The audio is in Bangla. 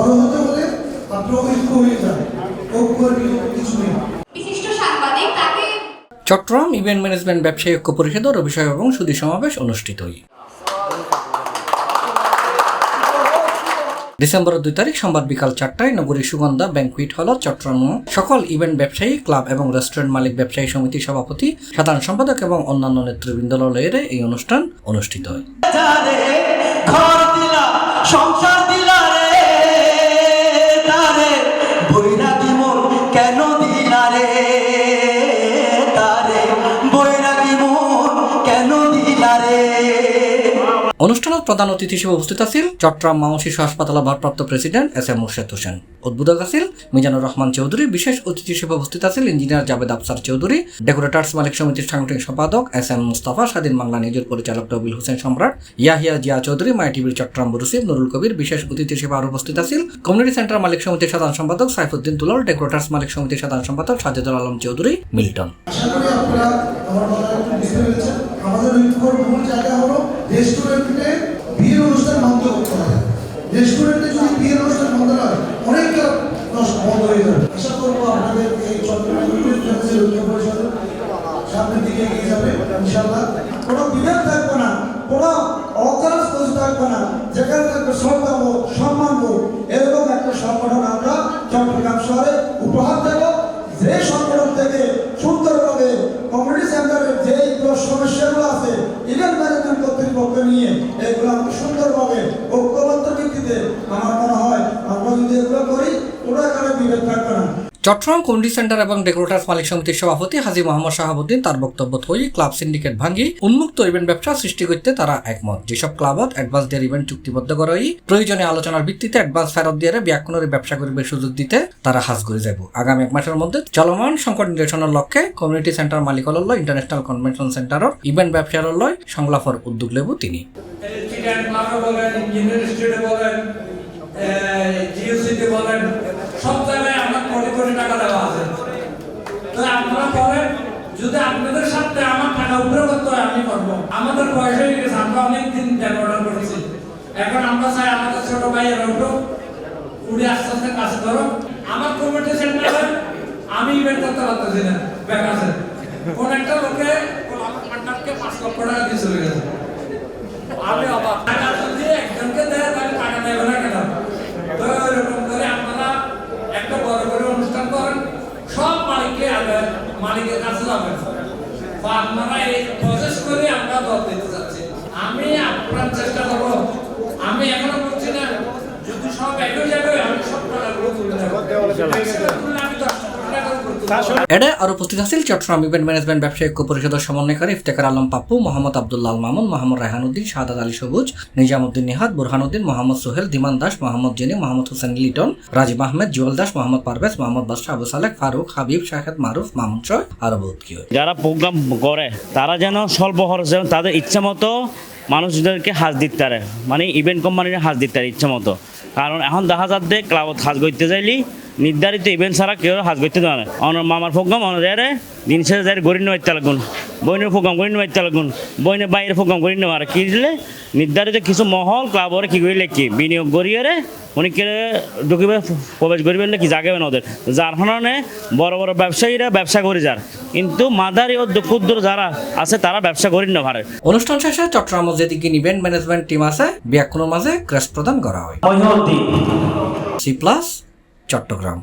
বড় হতে হলে আপনার ঐক্য হয়ে যায়, ঐক্যের কিছু নেই। বিশিষ্ট সাংবাদিক তাকে চট্টগ্রাম ইভেন্ট ম্যানেজমেন্ট ব্যবসায়ী ঐক্য পরিষদের অভিষেক এবং সুধী সমাবেশ অনুষ্ঠিত হয়। ডিসেম্বরের 2 তারিখ সোমবার বিকাল 4টায় নগরীর সুগন্ধা ব্যাংকুয়েট হল চট্টগ্রাম সকল ইভেন্ট ব্যবসায়ী ক্লাব এবং রেস্টুরেন্ট মালিক ব্যবসায়ী সমিতির সভাপতি, সাধারণ সম্পাদক এবং অন্যান্য নেতৃবৃন্দ লয়ে এই অনুষ্ঠান অনুষ্ঠিত হয়। অনুষ্ঠানত প্রধান অতিথি হিসেবে উপস্থিত আছেন চট্টগ্রাম মা ও শিশু হাসপাতালের ভারপ্রাপ্ত প্রেসিডেন্ট এস.এম. মুর্শেদ হোসেন। উদ্বোধক আছেন মিজানুর রহমান চৌধুরী। বিশেষ অতিথি হিসেবে উপস্থিত আছেন ইঞ্জিনিয়ার জাবেদ আফসার চৌধুরী, ডেকোরেটর্স মালিক সমিতির সাংগঠনিক সম্পাদক এস.এম. মুস্তাফা, স্বাধীন বাংলা নিউজের পরিচালক রবিল হোসেন সম্রাট, ইয়াহিয়া জিয়া চৌধুরী, মাই টিভির চট্টগ্রাম বরুসিব, নুরুল কবির। বিশেষ অতিথি হিসেবে আরও উপস্থিত আছেন কমিউনিটি সেন্টার মালিক সমিতির সাধারণ সম্পাদক সাইফুদ্দিন তুলল, ডেকোরেটর্স মালিক সমিতির সাধারণ সম্পাদক সাজেদুল আলম চৌধুরী, মিল্টন। আশা করি আপনারা আমার কথা একটু বুঝতে পেরেছেন। আমাদের ঐক্যর মূল জায়গা হলো রেস্টুরেন্টে বিয়ের অনুষ্ঠান বন্ধ করতে হবে। রেস্টুরেন্টে যদি বিয়ের অনুষ্ঠান বন্ধ হয় অনেকটা বন্ধ হয়ে যাবে। আশা করবো আপনাদের এই চট্টগ্রাম ঐক্য পরিষদ সামনের দিকে এগিয়ে যাবে ইনশাআল্লাহ। কোনো বিভেদ থাকবে না, কোনো অকাজ থাকবে না, যেখানে থাকবে শ্রদ্ধাবোধ, সম্মানবোধ, এরকম একটা সংগঠন আমরা চট্টগ্রাম শহরে উপহার দেব। যে সংগঠন থেকে সুন্দরভাবে কমিউনিটি সেন্টারের যে সমস্যাগুলো আছে ইভেন্ট ম্যানেজমেন্ট কর্তৃপক্ষ নিয়ে এগুলো আমরা সুন্দরভাবে ঐক্যবদ্ধ ভিত্তিতে আমার মনে হয় আমরা যদি এগুলো করি ওরা এখানে বিভেদ থাকবে না। চট্টগ্রাম কমিউনিটি সেন্টার এবং ডেকোরেটর্স মালিক সমিতির সভাপতি হাজী মোহাম্মদ শাহাবুদ্দিন তার বক্তব্য থই ক্লাব সিন্ডিকেট ভাঙ্গি উন্মুক্ত ইভেন্ট ব্যবসা সৃষ্টি করতে তারা একমত। যেসব ক্লাবত অ্যাডভান্স দিয়ে ইভেন্ট চুক্তিবদ্ধ করা হয় প্রয়োজনীয় আলোচনার ভিত্তিতে অ্যাডভান্স ফেরত দিয়ে ব্যাকুণের ব্যবসা করিবার সুযোগ দিতে তারা হাজ করে যাব। আগামী 1 মাসের মধ্যে চলমান সংকট নিরসনের লক্ষ্যে কমিউনিটি সেন্টার মালিক হল ইন্টারন্যাশনাল কনভেনশন সেন্টারের ইভেন্ট ব্যবসার লয় সংলাপের উদ্যোগ লেব তিনি। সব জায়গায় আমার কোটি কোটি টাকা দেওয়া আছে। তো আপনারা করেন, যদি আপনাদের সাথে আমার টাকা উপরে করতে হয় আমি করবো। আমাদের বয়স হয়ে গেছে, আমরা অনেকদিন অর্ডার করেছি। এখন আমরা চাই আমাদের ছোট ভাইয়ের উঠো উড়ে আস্তে আস্তে কাজ করো। আমার কমিউনিটি সেন্টারে আমি ইভেন্ট করতে পারতেছি না, ব্যাক আছে। কোন একটা লোকে আমার পার্টনারকে 5 লক্ষ টাকা দিয়ে চলে গেছে। আমি অবাক, টাকা যদি একজনকে দেয় তাহলে টাকা নেবে না কেন? তো এরকম করে আপনারা একটা বড় করে অনুষ্ঠান করেন, সব মালিককে মালিকের কাছে যাবেন বা আপনারা এই প্রসেস করে আমরা দর দিতে চাচ্ছি। আমি আপনার চেষ্টা করবো, আমি এখনো বলছি না যদি সব একই জায়গায় আমি সব টাকাগুলো তুলে দেবো। আমি 10 টাকা করে এডে আর উপস্থিত আছেন চট্টগ্রাম ইভেন্ট ম্যানেজমেন্ট ব্যবসায়ী ঐক্য পরিষদের সমন্বয়কারী ইফতেখার আলম পাপ্পু, মোহাম্মদ আব্দুল্লাহ মামুন, মোহাম্মদ রায়হানুদ্দিন, শাহাদাত আলী সবুজ, নিজামুদ্দিন নিহাদ, বুরহানুদ্দিন, মোহাম্মদ সোহেল, দিমান দাস, মোহাম্মদ জেনি, মোহাম্মদ হোসেন লিটন, রাজীব আহমেদ, জুয়েল দাস, মোহাম্মদ পারভেজ, মোহাম্মদ বাদশাহ, আবু সালেক, ফারুক, হাবিব, শাহেদ মারুফ, মামুন শয় আরো বহুত কি। যারা প্রোগ্রাম করে তারা যেন স্বল্প খরচে তাদের ইচ্ছা মতো মানুষদেরকে হাজ দিতে পারে, মানে ইভেন্ট কোম্পানির হাজ দিতে পারে ইচ্ছা মতো। কারণ এখন দেখা যাচ্ছে ক্লাবত হাজ করতে চাইলি নির্ধারিত ইভেন্ট ছাড়া কেউ হাজ করতে দেওয়া না। মামার প্রোগ্রাম অনুযায়ী দিন শেষে যাই গড়ি নেওয়াইতে লাগুন, বইনের প্রোগ্রাম গড়ি নেওয়াইতে লাগুন, বইনের বাইরের প্রোগ্রাম গড়ি নেওয়ার কি দিলে নির্ধারিত কিছু মহল ক্লাবরে কি করিলে কি বিনিয়োগ করিয়ে অনেকে ঢুকিবে প্রবেশ করিবে কি জাগাবে না ওদের, যার কারণে বড় বড় ব্যবসায়ীরা ব্যবসা করে যার, কিন্তু মাদারি ও ক্ষুদ্র যারা আছে তারা ব্যবসা করি না পারে। অনুষ্ঠান শেষে চট্টগ্রাম যেদিকে ইভেন্ট ম্যানেজমেন্ট টিম আছে ব্যাকুণের মাঝে ক্রেস্ট প্রদান করা হয়। C+ চট্টগ্রাম।